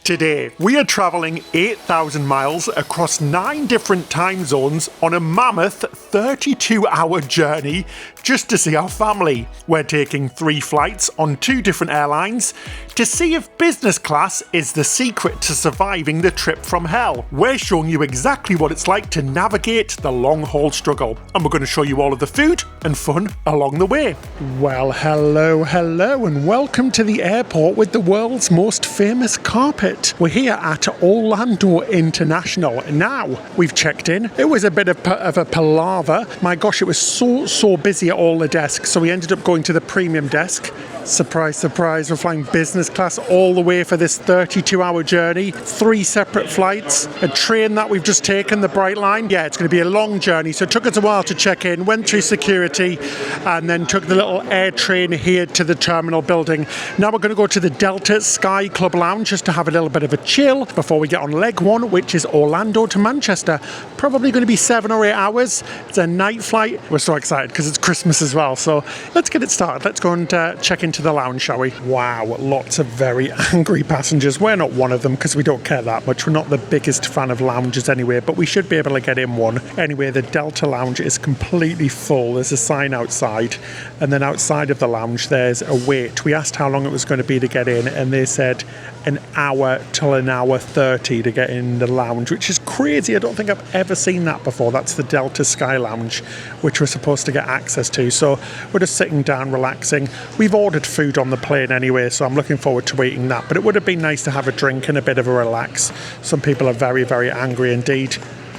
Today, we are travelling 8,000 miles across 9 different time zones on a mammoth 32-hour journey just to see our family. We're taking 3 flights on 2 different airlines to see if business class is the secret to surviving the trip from hell. We're showing you exactly what it's like to navigate the long-haul struggle, and we're going to show you all of the food and fun along the way. Well, hello, and welcome to the airport with the world's most famous carpet. We're here at Orlando International. Now, we've checked in. It was a bit of a palaver. My gosh, it was so busy at all the desks, so we ended up going to the premium desk. Surprise, surprise, we're flying business class all the way for this 32-hour journey. 3 separate flights, a train that we've just taken, the Bright Line. Yeah, it's going to be a long journey, so it took us a while to check in, went through security, and then took the little air train here to the terminal building. Now we're going to go to the Delta Sky Club Lounge just to have a little bit of a chill before we get on leg 1, which is Orlando to Manchester. Probably going to be 7 or 8 hours. It's a night flight. We're so excited because it's Christmas as well, so let's get it started. Let's go and check into the lounge, shall we? Wow, lots of very angry passengers. We're not one of them because we don't care that much. We're not the biggest fan of lounges anyway, but we should be able to get in one. Anyway, the Delta lounge is completely full. There's a sign outside, and then outside of the lounge there's a wait. We asked how long it was going to be to get in, and they said an hour till an hour 30 to get in the lounge, which is crazy. I don't think I've ever seen that before. That's the Delta Sky Lounge, which we're supposed to get access to. So we're just sitting down, relaxing. We've ordered food on the plane anyway, so I'm looking forward to eating that. But it would have been nice to have a drink and a bit of a relax. Some people are very, very angry indeed.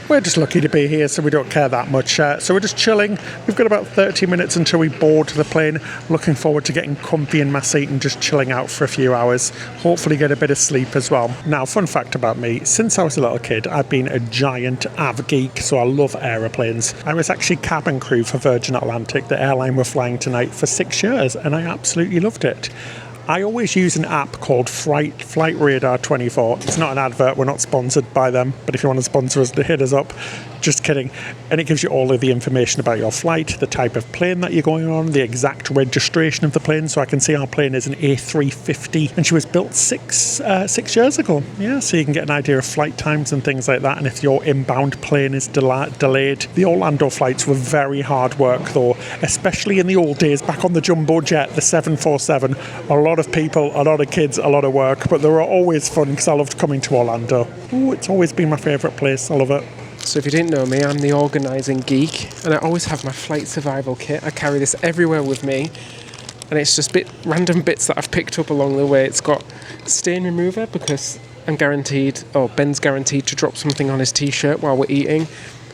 We're just lucky to be here, so we don't care that much. So we're just chilling. We've got about 30 minutes until we board the plane. Looking forward to getting comfy in my seat and just chilling out for a few hours. Hopefully get a bit of sleep as well. Now, fun fact about me, since I was a little kid, I've been a giant av geek, so I love aeroplanes. I was actually cabin crew for Virgin Atlantic, the airline we're flying tonight, for 6 years, and I absolutely loved it. I always use an app called Flight Radar 24. It's not an advert, we're not sponsored by them, but if you want to sponsor us, hit us up. Just kidding. And it gives you all of the information about your flight, the type of plane that you're going on, the exact registration of the plane. So I can see our plane is an A350, and she was built six years ago. Yeah, so you can get an idea of flight times and things like that, and if your inbound plane is delayed. The Orlando flights were very hard work though, especially in the old days, back on the jumbo jet, the 747. A lot of people, a lot of kids, a lot of work, but they were always fun because I loved coming to Orlando. Ooh, it's always been my favourite place. I love it. So if you didn't know me, I'm the organising geek, and I always have my flight survival kit. I carry this everywhere with me, and it's just random bits that I've picked up along the way. It's got stain remover because Ben's guaranteed to drop something on his t-shirt while we're eating.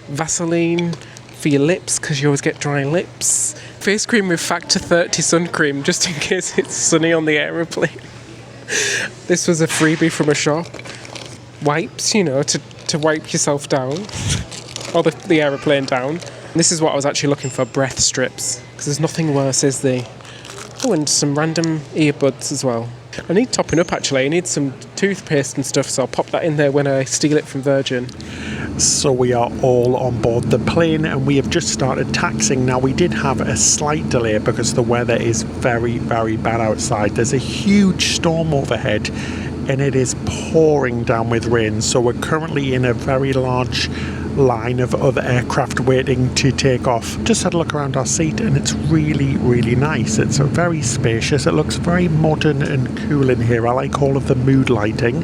Vaseline for your lips because you always get dry lips. Face cream with factor 30 sun cream just in case it's sunny on the aeroplane. This was a freebie from a shop. Wipes, to wipe yourself down, or the aeroplane down. And this is what I was actually looking for, breath strips, because there's nothing worse, is there? Oh, and some random earbuds as well. I need topping up actually, I need some toothpaste and stuff, so I'll pop that in there when I steal it from Virgin. So we are all on board the plane and we have just started taxiing. Now we did have a slight delay because the weather is very, very bad outside. There's a huge storm overhead and it is pouring down with rain, so we're currently in a very large line of other aircraft waiting to take off. Just had a look around our seat and it's really, really nice. It's very spacious. It looks very modern and cool in here. I like all of the mood lighting.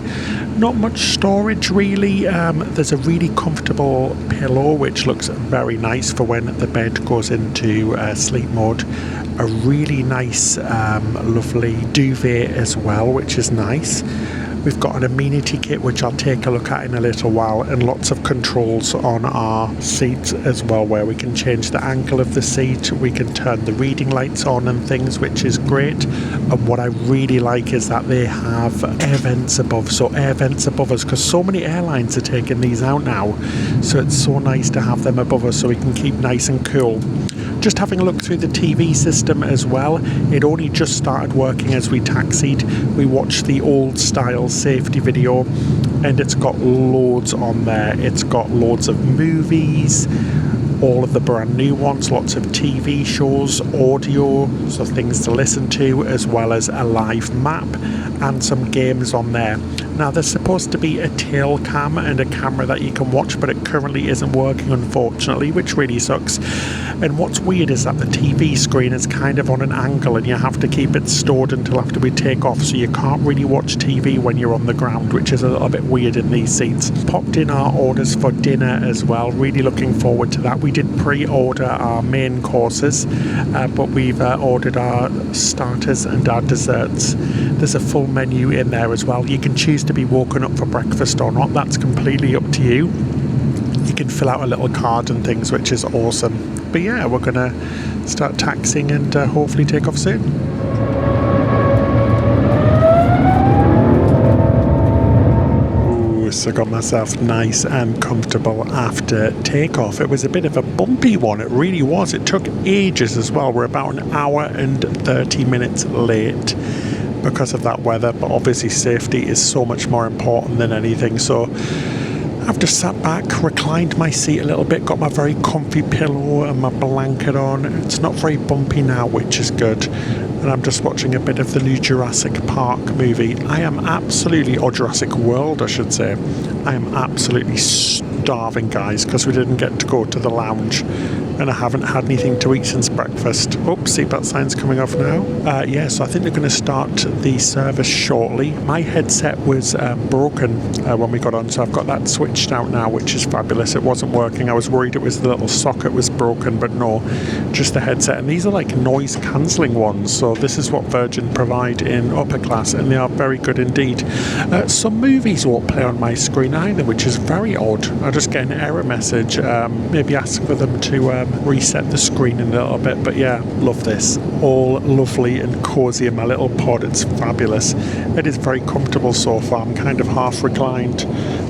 Not much storage really. There's a really comfortable pillow which looks very nice for when the bed goes into sleep mode. A really nice lovely duvet as well, which is nice. We've got an amenity kit which I'll take a look at in a little while, and lots of controls on our seats as well where we can change the angle of the seat, we can turn the reading lights on and things, which is great. And what I really like is that they have air vents above, so air vents above us, because so many airlines are taking these out now, so it's so nice to have them above us so we can keep nice and cool. Just having a look through the TV system as well. It only just started working as we taxied. We watched the old style safety video and it's got loads on there. It's got loads of movies, all of the brand new ones, lots of TV shows, audio, so things to listen to, as well as a live map and some games on there. Now there's supposed to be a tail cam and a camera that you can watch, but it currently isn't working, unfortunately, which really sucks. And what's weird is that the TV screen is kind of on an angle and you have to keep it stored until after we take off, so you can't really watch TV when you're on the ground, which is a little bit weird in these seats. Popped in our orders for dinner as well, really looking forward to that. We did pre-order our main courses, but we've ordered our starters and our desserts. There's a full menu in there as well. You can choose to be woken up for breakfast or not, that's completely up to you. You can fill out a little card and things, which is awesome. But yeah, we're gonna start taxiing and hopefully take off soon. So I got myself nice and comfortable after takeoff. It was a bit of a bumpy one, it really was. It took ages as well. We're about an hour and 30 minutes late because of that weather, but obviously safety is so much more important than anything. So I've just sat back, reclined my seat a little bit, got my very comfy pillow and my blanket on. It's not very bumpy now, which is good. And I'm just watching a bit of the new Jurassic Park movie. I am absolutely, or Jurassic World I should say, I am absolutely starving, guys, because we didn't get to go to the lounge and I haven't had anything to eat since breakfast. Oops, seatbelt sign's coming off now. Yeah, so I think they're going to start the service shortly. My headset was broken when we got on, so I've got that switched out now, which is fabulous. It wasn't working. I was worried it was the little socket was broken, but no, just the headset. And these are like noise cancelling ones, so this is what Virgin provide in upper class, and they are very good indeed. Some movies won't play on my screen either, which is very odd. I just get an error message, maybe ask for them to reset the screen in a little bit. But yeah, love this. All lovely and cozy in my little pod. It's fabulous. It is very comfortable so far. I'm kind of half reclined.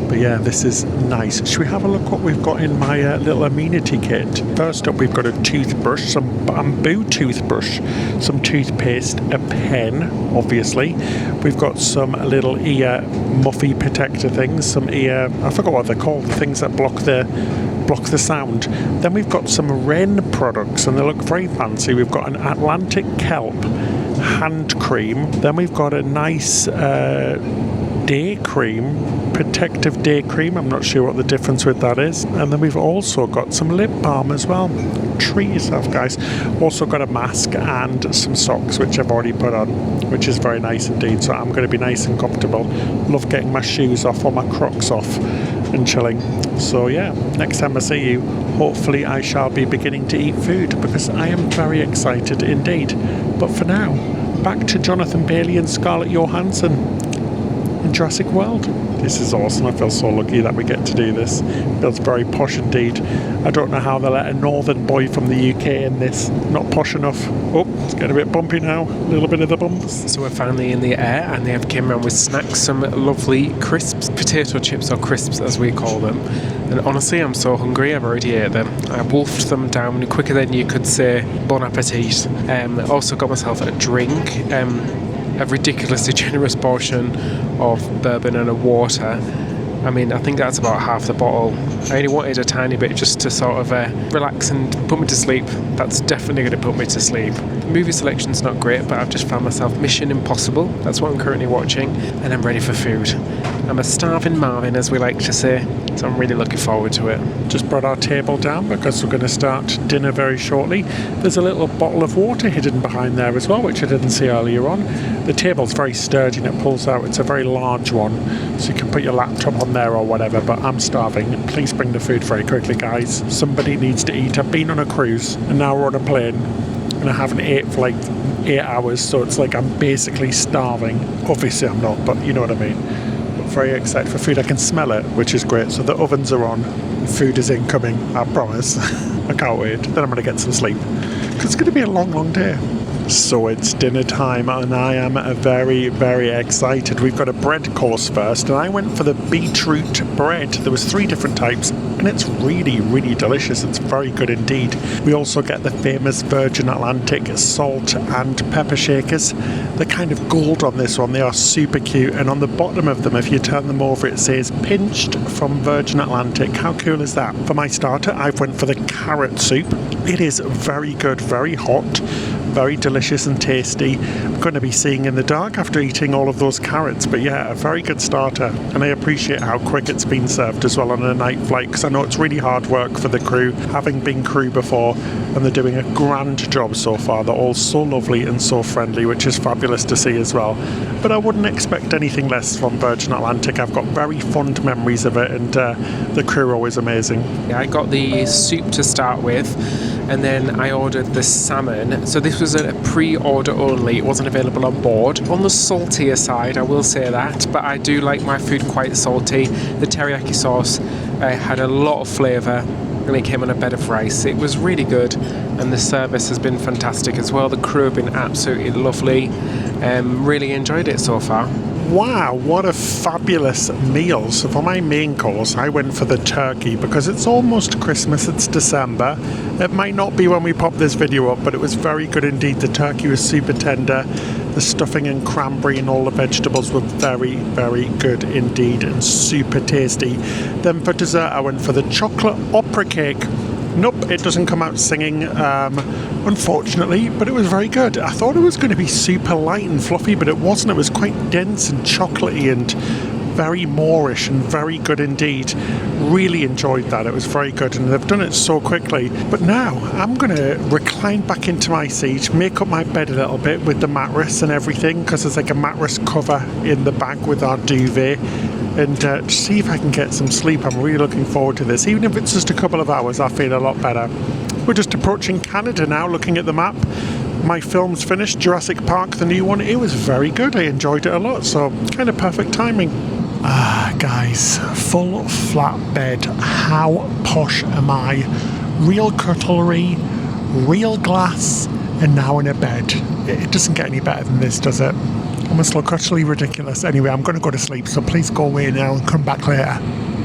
But yeah, this is nice. Should we have a look what we've got in my little amenity kit? First up, we've got a toothbrush, some bamboo toothbrush, some toothpaste, a pen, obviously. We've got some little ear muffy protector things, some ear, I forgot what they're called, the things that block the sound. Then we've got some Wren products and they look very fancy. We've got an Atlantic kelp hand cream. Then we've got a nice day cream, protective day cream. I'm not sure what the difference with that is. And then we've also got some lip balm as well. Treat yourself, guys. Also got a mask and some socks, which I've already put on, which is very nice indeed. So I'm going to be nice and comfortable. Love getting my shoes off or my Crocs off and chilling. So yeah, next time I see you, hopefully I shall be beginning to eat food, because I am very excited indeed. But for now, back to Jonathan Bailey and Scarlett Johansson in Jurassic World. This is awesome. I feel so lucky that we get to do this. It feels very posh indeed. I don't know how they let a northern boy from the UK in this. Not posh enough. Oh, it's getting a bit bumpy now. A little bit of the bumps. So we're finally in the air and they have came around with snacks, some lovely crisps, potato chips or crisps as we call them. And honestly, I'm so hungry, I've already ate them. I wolfed them down quicker than you could say bon appetit. Also got myself a drink. A ridiculously generous portion of bourbon and a water. I mean, I think that's about half the bottle. I only wanted a tiny bit just to sort of relax and put me to sleep. That's definitely going to put me to sleep. The movie selection's not great, but I've just found myself Mission Impossible. That's what I'm currently watching, and I'm ready for food. I'm a starving Marvin, as we like to say, so I'm really looking forward to it. Just brought our table down because we're going to start dinner very shortly. There's a little bottle of water hidden behind there as well, which I didn't see earlier on. The table's very sturdy and it pulls out. It's a very large one, so you can put your laptop on there or whatever, but I'm starving. Please bring the food very quickly, guys. Somebody needs to eat. I've been on a cruise and now we're on a plane and I haven't ate for like 8 hours, so it's like I'm basically starving. Obviously I'm not, but you know what I mean. But very excited for food. I can smell it, which is great. So the ovens are on. Food is incoming, I promise. I can't wait. Then I'm going to get some sleep because it's going to be a long, long day. So it's dinner time and I am very, very excited. We've got a bread course first and I went for the beetroot bread. There was 3 different types and it's really, really delicious. It's very good indeed. We also get the famous Virgin Atlantic salt and pepper shakers. They're kind of gold on this one. They are super cute, and on the bottom of them, if you turn them over, it says pinched from Virgin Atlantic. How cool is that? For my starter, I've went for the carrot soup. It is very good, very hot. very delicious and tasty. I'm going to be seeing in the dark after eating all of those carrots, but yeah, a very good starter. And I appreciate how quick it's been served as well on a night flight, because I know it's really hard work for the crew, having been crew before, and they're doing a grand job so far. They're all so lovely and so friendly, which is fabulous to see as well. But I wouldn't expect anything less from Virgin Atlantic. I've got very fond memories of it, and the crew are always amazing. I got the soup to start with, and then I ordered the salmon. So this was a pre-order only. It wasn't available on board. On the saltier side, I will say that, but I do like my food quite salty. The teriyaki sauce had a lot of flavour, and it came on a bed of rice. It was really good, and the service has been fantastic as well. The crew have been absolutely lovely. Really enjoyed it so far. Wow, what a fabulous meal. So for my main course, I went for the turkey because it's almost Christmas, it's December. It might not be when we pop this video up, but it was very good indeed. The turkey was super tender. The stuffing and cranberry and all the vegetables were very, very good indeed and super tasty. Then for dessert, I went for the chocolate opera cake. Nope, it doesn't come out singing, unfortunately, but it was very good. I thought it was going to be super light and fluffy, but it wasn't. It was quite dense and chocolatey and very Moorish and very good indeed. Really enjoyed that. It was very good, and they've done it so quickly. But now I'm going to recline back into my seat, make up my bed a little bit with the mattress and everything, because there's like a mattress cover in the bag with our duvet, and see if I can get some sleep. I'm really looking forward to this. Even if it's just a couple of hours, I feel a lot better. We're just approaching Canada now, looking at the map. My film's finished, Jurassic Park, the new one. It was very good. I enjoyed it a lot, so kind of perfect timing. Guys, full flat bed. How posh am I? Real cutlery, real glass, and now in a bed. It doesn't get any better than this, does it? I must look utterly ridiculous. Anyway, I'm going to go to sleep, so please go away now and come back later.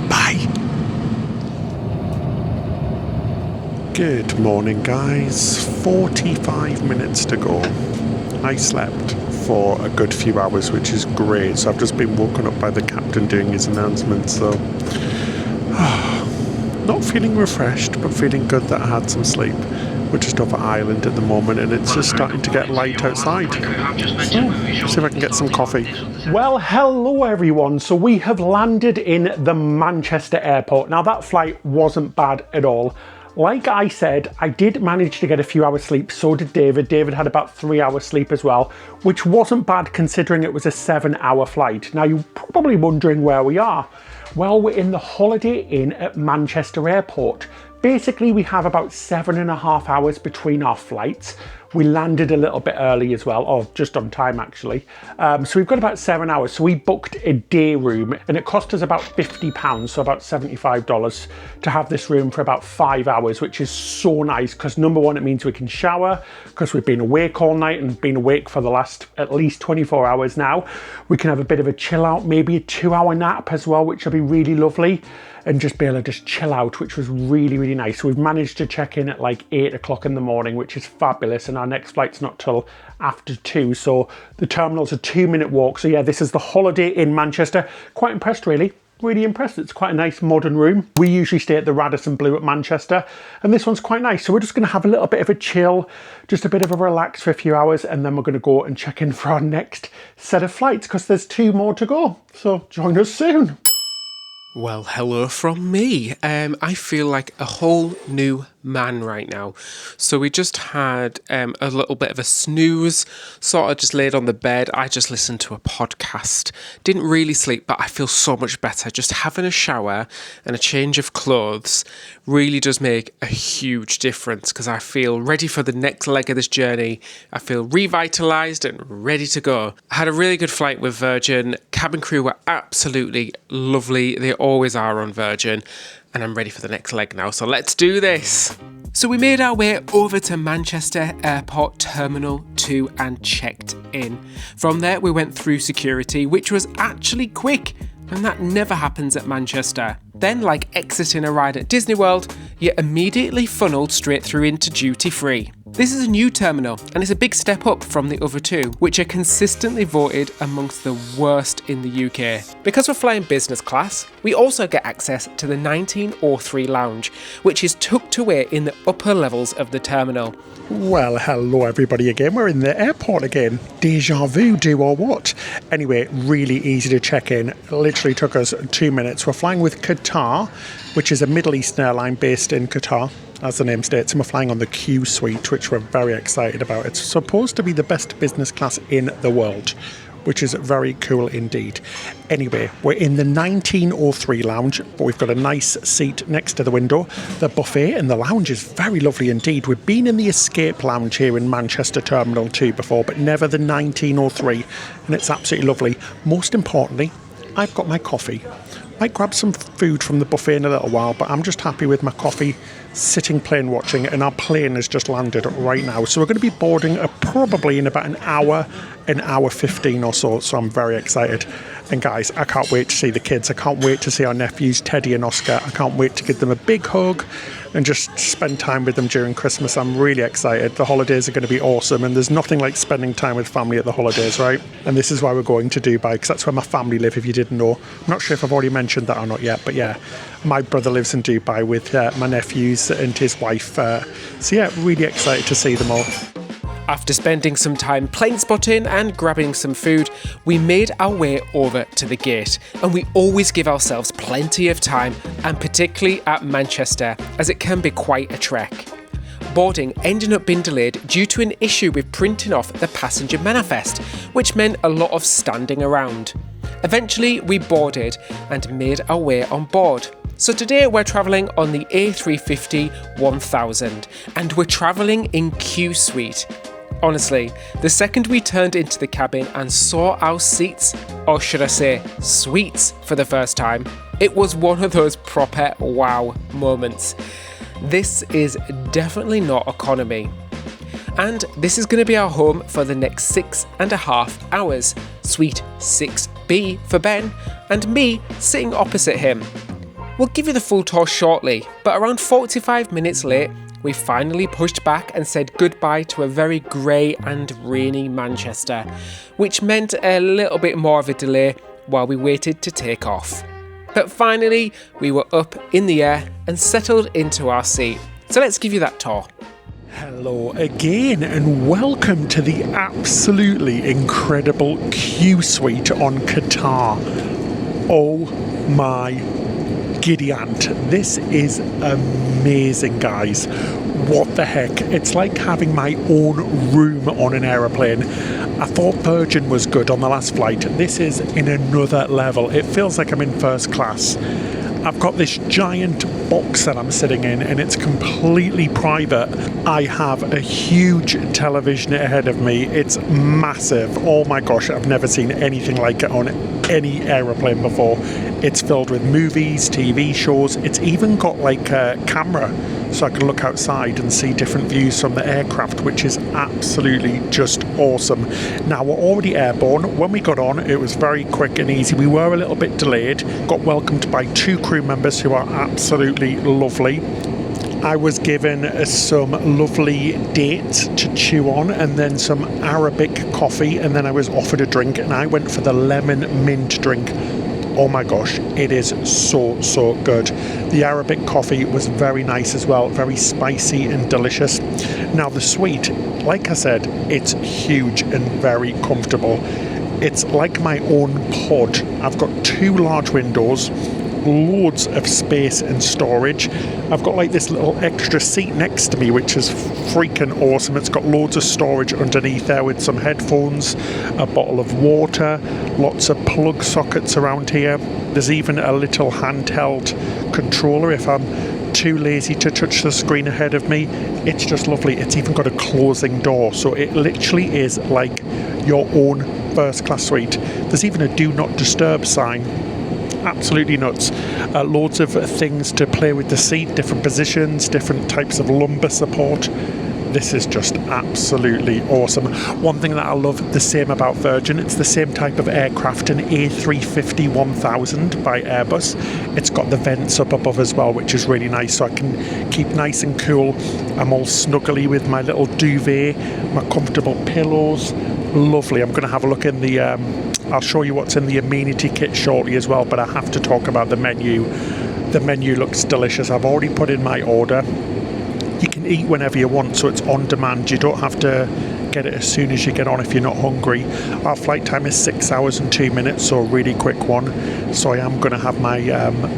Bye. Good morning, guys. 45 minutes to go. I slept for a good few hours, which is great. So I've just been woken up by the captain doing his announcements, so not feeling refreshed, but feeling good that I had some sleep. We're just over Ireland at the moment, and it's just starting to get light outside. So, see if I can get some coffee. Well, hello everyone. So we have landed in the Manchester airport. Now that flight wasn't bad at all. Like I said, I did manage to get a few hours sleep, so did David. David had about 3 hours sleep as well, which wasn't bad considering it was a 7-hour flight. Now you're probably wondering where we are. Well, we're in the Holiday Inn at Manchester Airport. Basically, we have about 7.5 hours between our flights. We landed a little bit early as well, or just on time actually. So we've got about 7 hours. So we booked a day room and it cost us about £50, so about $75 to have this room for about 5 hours, which is so nice because number one, it means we can shower because we've been awake all night and been awake for the last at least 24 hours now. We can have a bit of a chill out, maybe a 2-hour nap as well, which will be really lovely, and just be able to just chill out, which was really, really nice. So we've managed to check in at like 8 o'clock in the morning, which is fabulous. And our next flight's not till after 2. So the terminal's a 2-minute walk. So yeah, this is the Holiday Inn Manchester. Quite impressed, really. Really impressed. It's quite a nice modern room. We usually stay at the Radisson Blu at Manchester, and this one's quite nice. So we're just going to have a little bit of a chill, just a bit of a relax for a few hours, and then we're going to go and check in for our next set of flights because there's 2 more to go. So join us soon. Well, hello from me. I feel like a whole new man right now. So we just had a little bit of a snooze, sort of just laid on the bed. I just listened to a podcast. Didn't really sleep, but I feel so much better. Just having a shower and a change of clothes really does make a huge difference because I feel ready for the next leg of this journey. I feel revitalized and ready to go. I had a really good flight with Virgin. Cabin crew were absolutely lovely. They always are on Virgin. And I'm ready for the next leg now, so let's do this. So we made our way over to Manchester Airport Terminal 2 and checked in. From there, we went through security, which was actually quick, and that never happens at Manchester. Then, like exiting a ride at Disney World, you're immediately funneled straight through into duty free. This is a new terminal and it's a big step up from the other two, which are consistently voted amongst the worst in the UK. Because we're flying business class, we also get access to the 1903 lounge, which is tucked away in the upper levels of the terminal. Well, hello everybody again. We're in the airport again. Deja vu, do or what? Anyway, really easy to check in. It literally took us 2 minutes. We're flying with Qatar, which is a Middle Eastern airline based in Qatar, as the name states, and we're flying on the Qsuite, which we're very excited about. It's supposed to be the best business class in the world, which is very cool indeed. Anyway, we're in the 1903 lounge, but we've got a nice seat next to the window. The buffet in the lounge is very lovely indeed. We've been in the Escape Lounge here in Manchester Terminal 2 before, but never the 1903, and it's absolutely lovely. Most importantly, I've got my coffee. Might grab some food from the buffet in a little while, but I'm just happy with my coffee, sitting plane watching, and our plane has just landed right now. So we're going to be boarding probably in about an hour 15 or so I'm very excited. And guys, I can't wait to see the kids. I can't wait to see our nephews, Teddy and Oscar. I can't wait to give them a big hug and just spend time with them during Christmas. I'm really excited. The holidays are going to be awesome, and there's nothing like spending time with family at the holidays, right? And this is why we're going to Dubai, because that's where my family live, if you didn't know. I'm not sure if I've already mentioned that or not yet, but yeah, my brother lives in Dubai with my nephews and his wife. So yeah, really excited to see them all. After spending some time plane spotting and grabbing some food, we made our way over to the gate, and we always give ourselves plenty of time, and particularly at Manchester, as it can be quite a trek. Boarding ended up being delayed due to an issue with printing off the passenger manifest, which meant a lot of standing around. Eventually, we boarded and made our way on board. So today we're travelling on the A350-1000, and we're travelling in Qsuite. Honestly, the second we turned into the cabin and saw our seats, or should I say suites, for the first time, it was one of those proper wow moments. This is definitely not economy. And this is going to be our home for the next 6.5 hours. Suite 6B for Ben, and me sitting opposite him. We'll give you the full tour shortly, but around 45 minutes late, we finally pushed back and said goodbye to a very grey and rainy Manchester, which meant a little bit more of a delay while we waited to take off. But finally, we were up in the air and settled into our seat. So let's give you that tour. Hello again, and welcome to the absolutely incredible Qsuite on Qatar. Oh my giddy aunt, this is amazing, guys. What the heck? It's like having my own room on an aeroplane. I thought Virgin was good on the last flight. This is in another level. It feels like I'm in first class. I've got this giant box that I'm sitting in, and it's completely private. I have a huge television ahead of me. It's massive. Oh my gosh, I've never seen anything like it on any aeroplane before. It's filled with movies, TV shows. It's even got like a camera, so I can look outside and see different views from the aircraft, which is absolutely just awesome. Now, we're already airborne. When we got on, it was very quick and easy. We were a little bit delayed, got welcomed by 2 crew members who are absolutely lovely. I was given some lovely dates to chew on, and then some Arabic coffee, and then I was offered a drink, and I went for the lemon mint drink. Oh my gosh, it is so good. The Arabic coffee was very nice as well, very spicy and delicious. Now the suite, like I said, it's huge and very comfortable. It's like my own pod. I've got 2 large windows, loads of space and storage. I've got like this little extra seat next to me, which is freaking awesome. It's got loads of storage underneath there with some headphones, a bottle of water, lots of plug sockets around here. There's even a little handheld controller if I'm too lazy to touch the screen ahead of me. It's just lovely. It's even got a closing door, so it literally is like your own first class suite. There's even a do not disturb sign. Absolutely nuts. Loads of things to play with the seat, different positions, different types of lumbar support. this is just absolutely awesome. One thing that I love the same about Virgin, it's the same type of aircraft, an A350-1000 by Airbus. It's got the vents up above as well, which is really nice, so I can keep nice and cool. I'm all snuggly with my little duvet, my comfortable pillows. Lovely. I'm going to have a look in the I'll show you what's in the amenity kit shortly as well, but I have to talk about the menu. The menu looks delicious. I've already put in my order. You can eat whenever you want, so it's on demand. You don't have to get it as soon as you get on if you're not hungry. Our flight time is 6 hours and 2 minutes, so a really quick one. So I am going to have my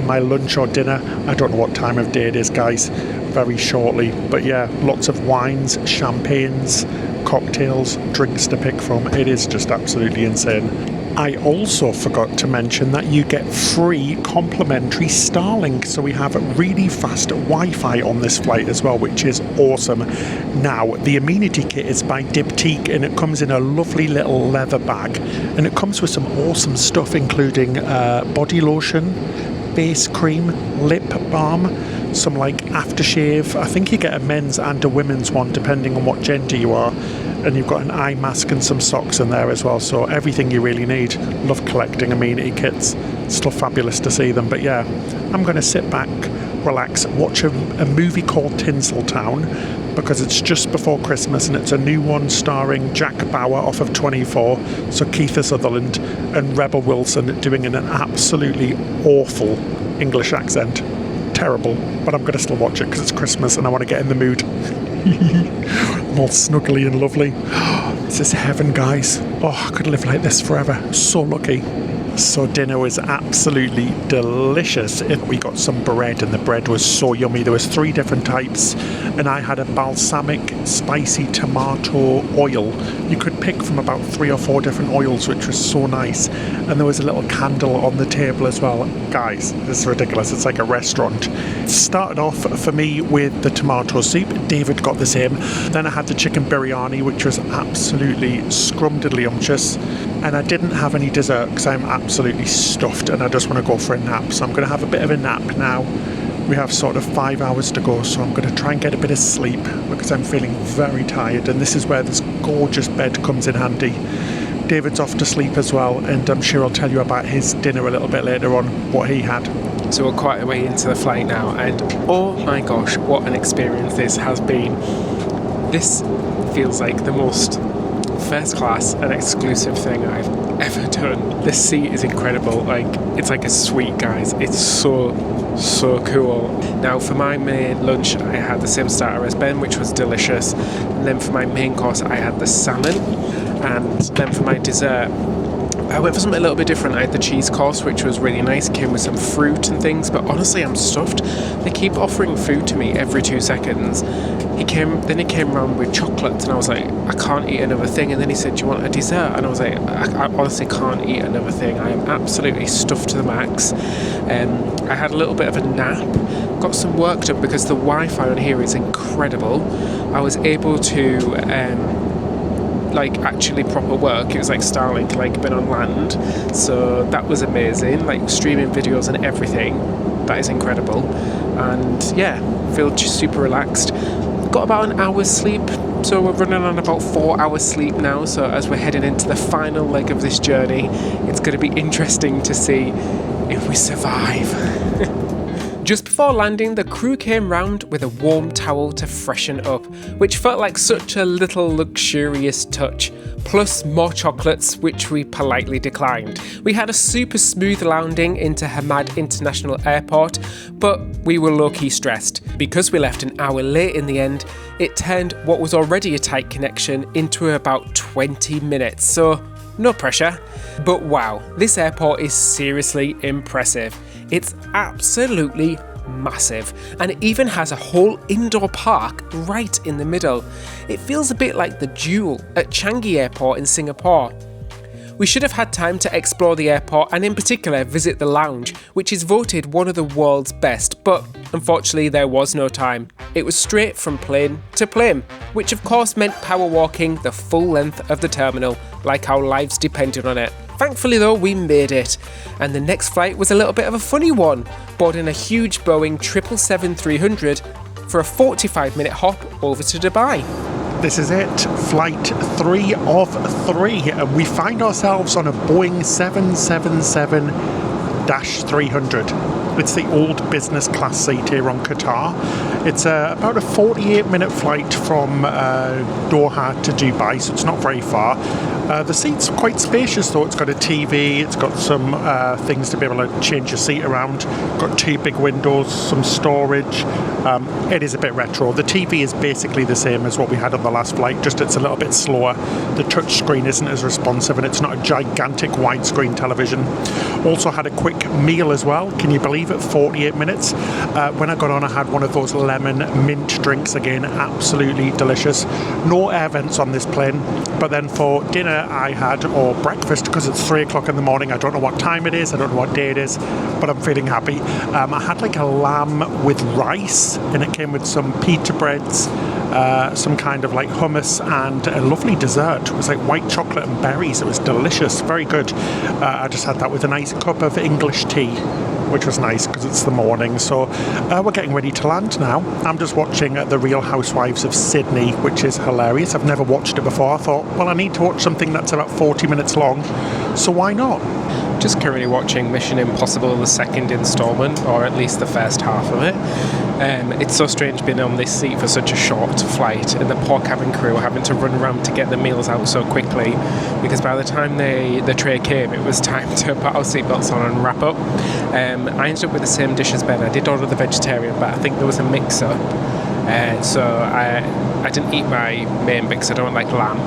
my lunch or dinner. I don't know what time of day it is, guys, very shortly. But yeah, lots of wines, champagnes, cocktails, drinks to pick from. It is just absolutely insane. I also forgot to mention that you get free complimentary Starlink, so we have really fast Wi-Fi on this flight as well, which is awesome. Now, the amenity kit is by Diptyque, and it comes in a lovely little leather bag, and it comes with some awesome stuff, including body lotion, face cream, lip balm, some like aftershave. I think you get a men's and a women's one depending on what gender you are, and you've got an eye mask and some socks in there as well, so everything you really need. Love collecting amenity kits, it's still fabulous to see them. But yeah, I'm going to sit back, relax, watch a movie called Tinseltown, because it's just before Christmas and it's a new one starring Jack Bauer off of 24, so Keith Sutherland and Rebel Wilson doing an absolutely awful English accent. Terrible, but I'm going to still watch it because it's Christmas and I want to get in the mood. I'm all snuggly and lovely. This is heaven, guys. Oh, I could live like this forever. So lucky. So dinner was absolutely delicious. We got some bread and the bread was so yummy. There was 3 different types and I had a balsamic spicy tomato oil. You could pick from about 3 or 4 different oils, which was so nice. And there was a little candle on the table as well. Guys, this is ridiculous. It's like a restaurant. It started off for me with the tomato soup. David got the same. Then I had the chicken biryani, which was absolutely scrumdiddlyumptious. And I didn't have any dessert because I'm absolutely stuffed and I just want to go for a nap. So I'm going to have a bit of a nap now. We have sort of 5 hours to go, so I'm going to try and get a bit of sleep because I'm feeling very tired, and this is where this gorgeous bed comes in handy. David's off to sleep as well, and I'm sure I'll tell you about his dinner a little bit later on, what he had. So we're quite a way into the flight now, and oh my gosh, what an experience this has been. This feels like the most first class and exclusive thing I've ever done. This seat is incredible. Like, it's like a suite, guys. It's so cool. Now, for my main lunch, I had the same starter as Ben, which was delicious. And then for my main course, I had the salmon. And then for my dessert, I went for something a little bit different. I had the cheese course, which was really nice. It came with some fruit and things, but honestly, I'm stuffed. They keep offering food to me every 2 seconds. He came around with chocolates, and I was like, I can't eat another thing. And then he said, do you want a dessert? And I was like, I honestly can't eat another thing. I am absolutely stuffed to the max. I had a little bit of a nap, got some work done because the Wi-Fi on here is incredible. I was able to like actually proper work. It was like Starlink, like been on land, so that was amazing, like streaming videos and everything. That is incredible. And yeah, feel just super relaxed. Got about an hour's sleep, so we're running on about 4 hours sleep now. So as we're heading into the final leg of this journey, it's going to be interesting to see if we survive. Just before landing, the crew came round with a warm towel to freshen up, which felt like such a little luxurious touch, plus more chocolates, which we politely declined. We had a super smooth landing into Hamad International Airport, but we were low-key stressed. Because we left an hour late in the end, it turned what was already a tight connection into about 20 minutes, so no pressure. But wow, this airport is seriously impressive. It's absolutely massive, and it even has a whole indoor park right in the middle. It feels a bit like the Jewel at Changi Airport in Singapore. We should have had time to explore the airport and in particular visit the lounge, which is voted one of the world's best, but unfortunately there was no time. It was straight from plane to plane, which of course meant power walking the full length of the terminal, like our lives depended on it. Thankfully though, we made it, and the next flight was a little bit of a funny one, boarding a huge Boeing 777-300 for a 45-minute hop over to Dubai. This is it, flight 3 of 3, and we find ourselves on a Boeing 777-300. It's the old business class seat here on Qatar. It's about a 48-minute flight from Doha to Dubai, so it's not very far. The seat's quite spacious though. It's got a TV, it's got some things to be able to change your seat around, got 2 big windows, some storage. It is a bit retro. The TV is basically the same as what we had on the last flight, just it's a little bit slower. The touch screen isn't as responsive and it's not a gigantic widescreen television. Also had a quick meal as well, can you believe it, 48 minutes. When I got on I had one of those lemon mint drinks again, absolutely delicious. No air vents on this plane, but then for dinner I had, or breakfast, because it's 3 o'clock in the morning, I don't know what time it is, I don't know what day it is, but I'm feeling happy. I had like a lamb with rice, and it came with some pita breads, some kind of like hummus, and a lovely dessert. It was like white chocolate and berries. It was delicious, very good. I just had that with a nice cup of English tea, which was nice because it's the morning. So we're getting ready to land now. I'm just watching The Real Housewives of Sydney, which is hilarious. I've never watched it before. I thought, well, I need to watch something that's about 40 minutes long, so why not? Just currently watching Mission Impossible, the second instalment, or at least the first half of it. It's so strange being on this seat for such a short flight, and the poor cabin crew having to run around to get the meals out so quickly, because by the time the tray came, it was time to put our seatbelts on and wrap up. I ended up with the same dish as Ben. I did order the vegetarian, but I think there was a mix-up, so I didn't eat my main because I don't like lamb.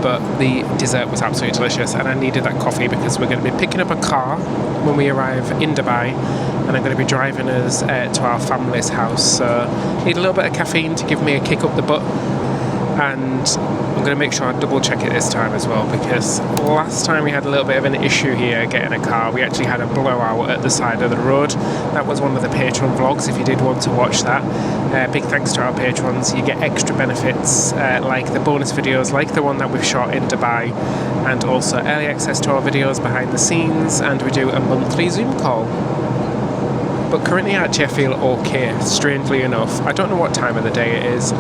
But the dessert was absolutely delicious, and I needed that coffee because we're going to be picking up a car when we arrive in Dubai, and I'm going to be driving us to our family's house. So I need a little bit of caffeine to give me a kick up the butt, and I'm going to make sure I double check it this time as well, because last time we had a little bit of an issue here getting a car. We actually had a blowout at the side of the road. That was one of the Patreon vlogs if you did want to watch that. Big thanks to our patrons. You get extra benefits like the bonus videos like the one that we've shot in Dubai, and also early access to our videos behind the scenes, and we do a monthly Zoom call. But currently actually I feel okay, strangely enough. I don't know what time of the day it is.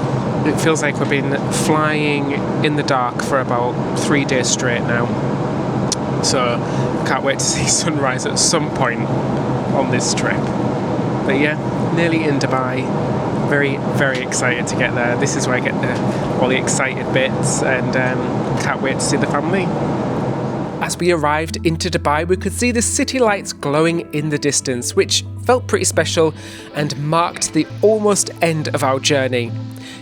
It feels like we've been flying in the dark for about 3 days straight now. So can't wait to see sunrise at some point on this trip. But yeah, nearly in Dubai. Very, very excited to get there. This is where I get all the excited bits, and can't wait to see the family. As we arrived into Dubai, we could see the city lights glowing in the distance, which felt pretty special and marked the almost end of our journey.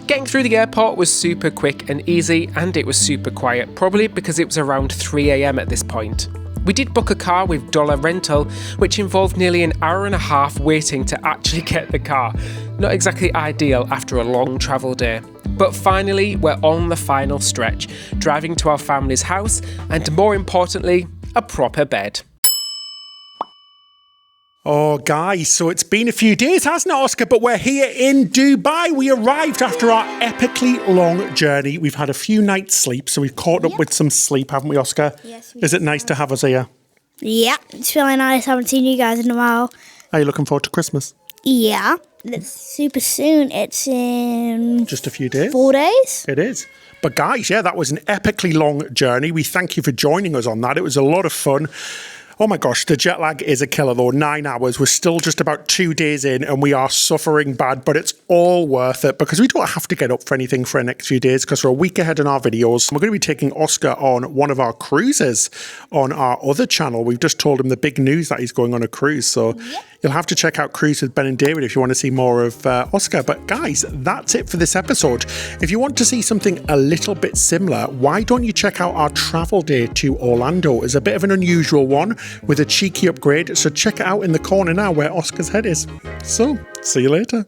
Getting through the airport was super quick and easy, and it was super quiet, probably because it was around 3 AM at this point. We did book a car with Dollar Rental, which involved nearly an hour and a half waiting to actually get the car. Not exactly ideal after a long travel day. But finally, we're on the final stretch, driving to our family's house, and more importantly, a proper bed. Oh, guys, so it's been a few days, hasn't it, Oscar? But we're here in Dubai. We arrived after our epically long journey. We've had a few nights' sleep, so we've caught up with some sleep, haven't we, Oscar? Yes. Is it nice to have us here? Yeah, it's really nice. I haven't seen you guys in a while. Are you looking forward to Christmas? Yeah, it's super soon. It's in Just a few days. 4 days. It is. But guys, yeah, that was an epically long journey. We thank you for joining us on that. It was a lot of fun. Oh my gosh, the jet lag is a killer though. 9 hours. We're still just about 2 days in and we are suffering bad, but it's all worth it because we don't have to get up for anything for the next few days because we're a week ahead in our videos. We're going to be taking Oscar on one of our cruises on our other channel. We've just told him the big news that he's going on a cruise. So you'll have to check out Cruise with Ben and David if you want to see more of Oscar. But guys, that's it for this episode. If you want to see something a little bit similar, why don't you check out our travel day to Orlando? It's a bit of an unusual one with a cheeky upgrade. So check it out in the corner now where Oscar's head is. So, see you later.